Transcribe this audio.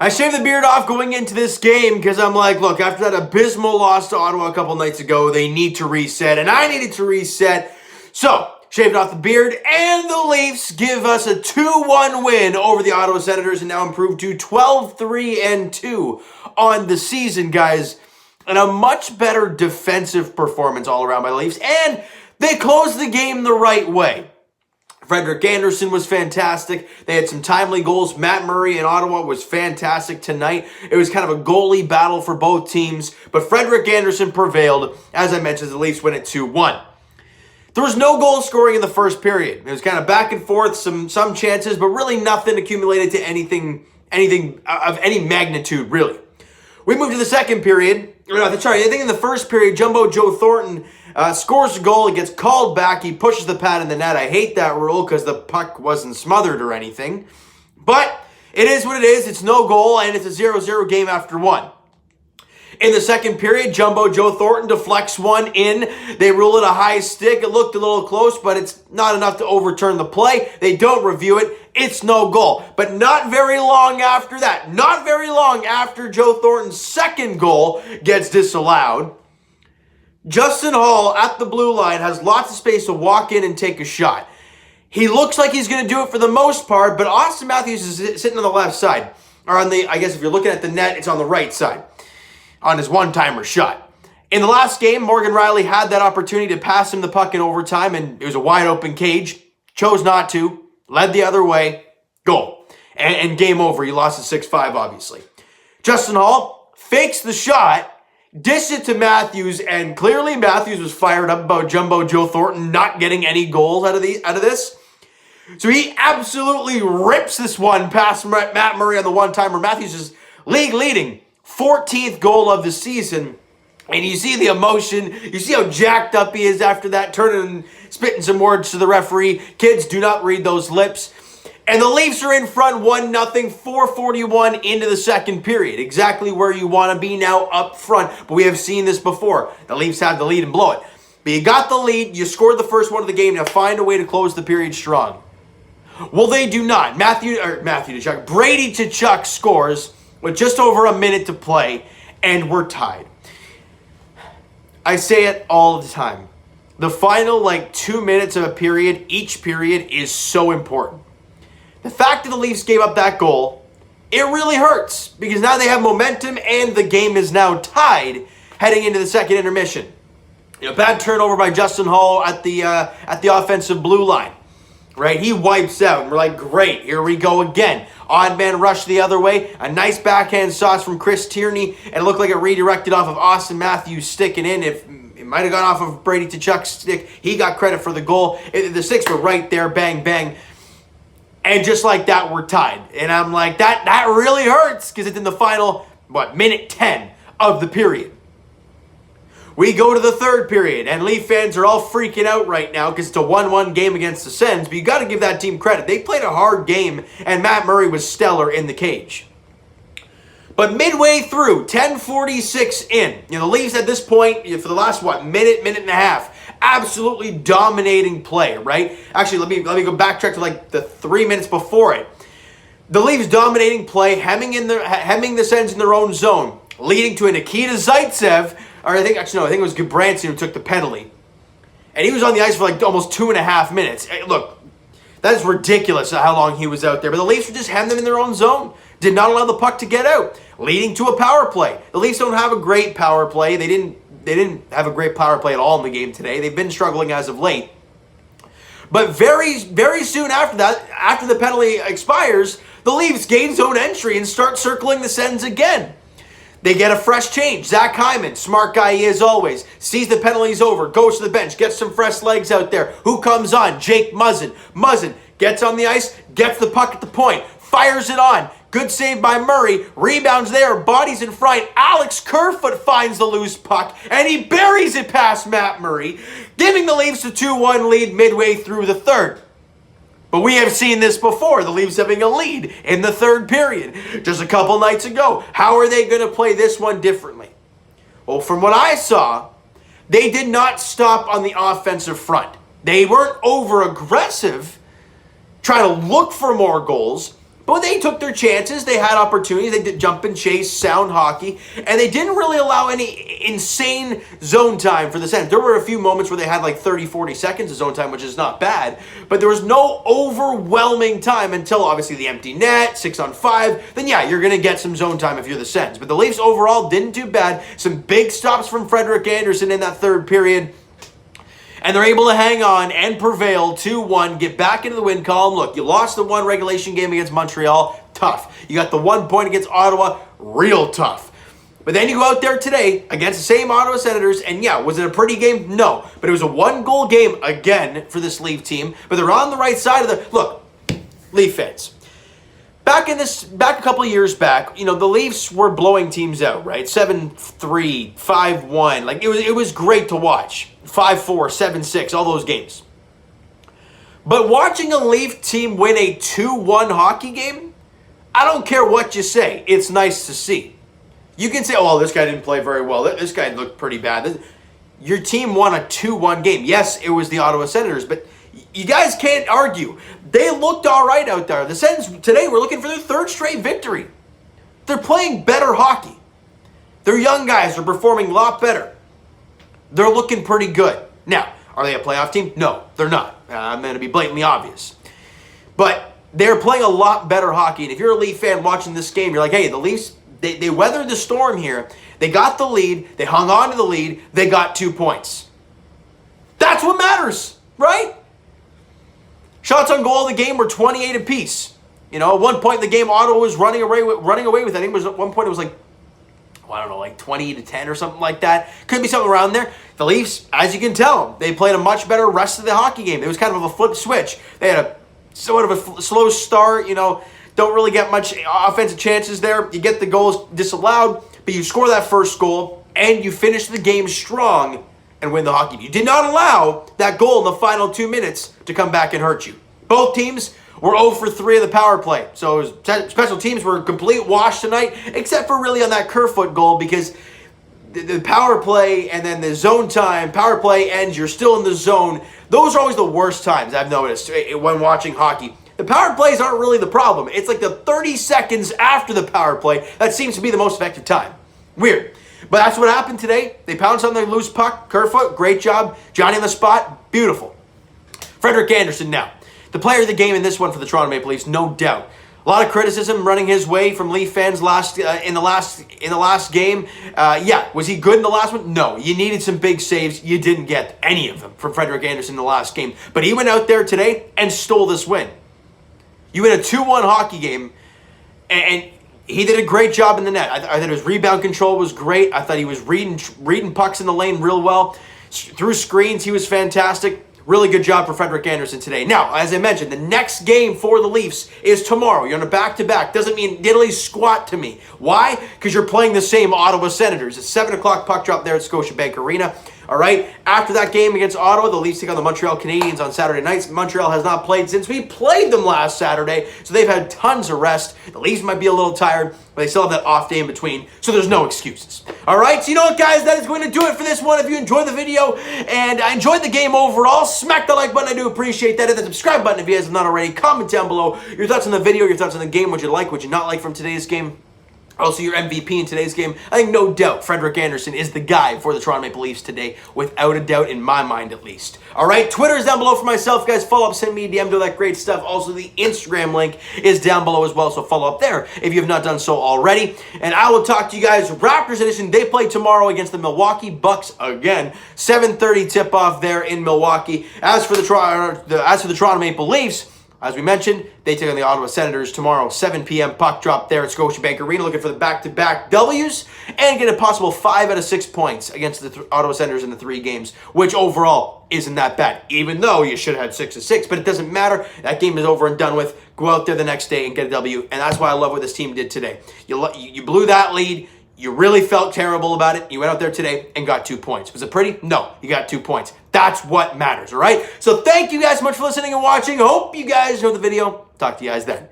I shaved the beard off going into this game because I'm like, look, after that abysmal loss to Ottawa a couple nights ago, they need to reset, and I needed to reset. So, shaved off the beard, and the Leafs give us a 2-1 win over the Ottawa Senators and now improve to 12-3-2 on the season, guys. And a much better defensive performance all around by the Leafs, and they closed the game the right way. Frederik Andersen was fantastic. They had some timely goals. Matt Murray in Ottawa was fantastic tonight. It was kind of a goalie battle for both teams, but Frederik Andersen prevailed. As I mentioned, the Leafs win at 2-1. There was no goal scoring in the first period. It was kind of back and forth, some chances, but really nothing accumulated to anything of any magnitude, really. We moved to the second period. I think in the first period, Jumbo Joe Thornton scores a goal. He gets called back. He pushes the pad in the net. I hate that rule because the puck wasn't smothered or anything. But it is what it is. It's no goal, and it's a 0-0 game after one. In the second period, Jumbo Joe Thornton deflects one in. They rule it a high stick. It looked a little close, but it's not enough to overturn the play. They don't review it. It's no goal. But not very long after that, not very long after Joe Thornton's second goal gets disallowed, Justin Holl at the blue line has lots of space to walk in and take a shot. He looks like he's going to do it for the most part, but Austin Matthews is sitting on the left side. Or on the, I guess if you're looking at the net, it's on the right side on his one-timer shot. In the last game, Morgan Rielly had that opportunity to pass him the puck in overtime, and it was a wide-open cage. Chose not to. Led the other way. Goal. And game over. He lost at 6-5, obviously. Justin Holl fakes the shot, dishes it to Matthews, and clearly Matthews was fired up about Jumbo Joe Thornton not getting any goals out of this. So he absolutely rips this one past Matt Murray on the one-timer. Matthews is league-leading 14th goal of the season. And you see the emotion. You see how jacked up he is after that, turning and spitting some words to the referee. Kids, do not read those lips. And the Leafs are in front 1-0, 4:41 into the second period. Exactly where you want to be now, up front. But we have seen this before. The Leafs have the lead and blow it. But you got the lead. You scored the first one of the game. Now find a way to close the period strong. Well, they do not. Brady Tkachuk scores with just over a minute to play, and we're tied. I say it all the time. The final 2 minutes of a period, each period, is so important. The fact that the Leafs gave up that goal, it really hurts because now they have momentum and the game is now tied heading into the second intermission. Bad turnover by Justin Holl at the offensive blue line. Right? He wipes out, and we're like, great, here we go again. Odd man rush the other way. A nice backhand sauce from Chris Tierney, and it looked like it redirected off of Austin Matthews sticking in. If it might have gone off of Brady Tkachuk's stick, he got credit for the goal. The sticks were right there, bang, bang. And just like that, we're tied. And I'm like, that really hurts, because it's in the final, minute 10 of the period. We go to the third period, and Leaf fans are all freaking out right now because it's a 1-1 game against the Sens, but you got to give that team credit. They played a hard game, and Matt Murray was stellar in the cage. But midway through, 10:46 in, the Leafs at this point, for the last, minute and a half, absolutely dominating play, right? Actually, let me go backtrack to the 3 minutes before it. The Leafs dominating play, hemming the Sens in their own zone, leading to a Nikita Zaitsev. Or I think it was Gudbranson who took the penalty. And he was on the ice for almost 2.5 minutes. Look, that is ridiculous how long he was out there. But the Leafs would just hem them in their own zone. Did not allow the puck to get out, leading to a power play. The Leafs don't have a great power play. They didn't have a great power play at all in the game today. They've been struggling as of late. But very, very soon after that, after the penalty expires, the Leafs gain zone entry and start circling the Sens again. They get a fresh change. Zach Hyman, smart guy he is always, sees the penalty's over, goes to the bench, gets some fresh legs out there. Who comes on? Jake Muzzin. Muzzin gets on the ice, gets the puck at the point, fires it on. Good save by Murray. Rebounds there, bodies in front. Alex Kerfoot finds the loose puck, and he buries it past Matt Murray, giving the Leafs a 2-1 lead midway through the third. But we have seen this before, the Leafs having a lead in the third period just a couple nights ago. How are they going to play this one differently? Well, from what I saw, they did not stop on the offensive front. They weren't over-aggressive, trying to look for more goals, But when they took their chances, they had opportunities, they did jump and chase, sound hockey, and they didn't really allow any insane zone time for the Sens. There were a few moments where they had like 30, 40 seconds of zone time, which is not bad, but there was no overwhelming time until obviously the empty net, 6-on-5, then yeah, you're going to get some zone time if you're the Sens. But the Leafs overall didn't do bad. Some big stops from Frederik Andersen in that third period. And they're able to hang on and prevail 2-1, get back into the win column. Look, you lost the one regulation game against Montreal, tough. You got the 1 point against Ottawa, real tough. But then you go out there today against the same Ottawa Senators, and yeah, was it a pretty game? No. But it was a 1-goal game again for this Leaf team. But they're on the right side of the... Look, Leaf fans. Back a couple of years back, the Leafs were blowing teams out, right? 7-3, 5-1. Like, it was great to watch. 5-4, 7-6, all those games. But watching a Leaf team win a 2-1 hockey game, I don't care what you say. It's nice to see. You can say, oh, this guy didn't play very well. This guy looked pretty bad. Your team won a 2-1 game. Yes, it was the Ottawa Senators, but you guys can't argue. They looked all right out there. The Sens today were looking for their third straight victory. They're playing better hockey. Their young guys are performing a lot better. They're looking pretty good. Now, are they a playoff team? No, they're not. I'm going to be blatantly obvious. But they're playing a lot better hockey. And if you're a Leaf fan watching this game, you're like, hey, the Leafs, they weathered the storm here. They got the lead. They hung on to the lead. They got 2 points. That's what matters, right? Shots on goal of the game were 28 apiece. At one point in the game, Ottawa was running away with. I think it was at one point it was like, I don't know, like 20-10 or something like that. Could be something around there. The Leafs, as you can tell, they played a much better rest of the hockey game. It was kind of a flip switch. They had a sort of a slow start. Don't really get much offensive chances there. You get the goals disallowed, but you score that first goal and you finish the game strong and win the hockey. You did not allow that goal in the final 2 minutes to come back and hurt you. Both teams were 0 for 3 of the power play. So special teams were a complete wash tonight, except for really on that Kerfoot goal, because the power play and then the zone time, power play ends, you're still in the zone. Those are always the worst times, I've noticed, when watching hockey. The power plays aren't really the problem. It's like the 30 seconds after the power play that seems to be the most effective time. Weird. But that's what happened today. They pounced on the loose puck. Kerfoot, great job. Johnny on the spot, beautiful. Frederik Andersen now. The player of the game in this one for the Toronto Maple Leafs, no doubt. A lot of criticism running his way from Leaf fans in the last game. Was he good in the last one? No. You needed some big saves. You didn't get any of them from Frederik Andersen in the last game. But he went out there today and stole this win. You win a 2-1 hockey game, and he did a great job in the net. I thought his rebound control was great. I thought he was reading pucks in the lane real well. Through screens, he was fantastic. Really good job for Frederik Andersen today. Now, as I mentioned, the next game for the Leafs is tomorrow. You're on a back-to-back. Doesn't mean diddly squat to me. Why? Because you're playing the same Ottawa Senators. It's 7 o'clock puck drop there at Scotiabank Arena. All right? After that game against Ottawa, the Leafs take on the Montreal Canadiens on Saturday nights. Montreal has not played since we played them last Saturday, so they've had tons of rest. The Leafs might be a little tired, but they still have that off day in between, so there's no excuses. All right? So you know what, guys? That is going to do it for this one. If you enjoyed the video and I enjoyed the game overall, smack the like button. I do appreciate that. Hit the subscribe button if you guys have not already. Comment down below your thoughts on the video, your thoughts on the game, what you like, what you not like from today's game. Also, your MVP in today's game. I think no doubt Frederik Andersen is the guy for the Toronto Maple Leafs today, without a doubt, in my mind at least. All right, Twitter is down below for myself, guys. Follow up, send me a DM, do that great stuff. Also, the Instagram link is down below as well, so follow up there if you have not done so already. And I will talk to you guys. Raptors edition, they play tomorrow against the Milwaukee Bucks again. 7:30 tip-off there in Milwaukee. As for the Toronto Maple Leafs, as we mentioned, they take on the Ottawa Senators tomorrow, 7 p.m. puck drop there at Scotiabank Arena, looking for the back-to-back W's and get a possible 5 out of 6 points against the Ottawa Senators in the 3 games, which overall isn't that bad, even though you should have had 6 of 6, but it doesn't matter. That game is over and done with. Go out there the next day and get a W, and that's why I love what this team did today. You blew that lead. You really felt terrible about it. You went out there today and got 2 points. Was it pretty? No, you got 2 points. That's what matters, all right? So thank you guys so much for listening and watching. Hope you guys enjoyed the video. Talk to you guys then.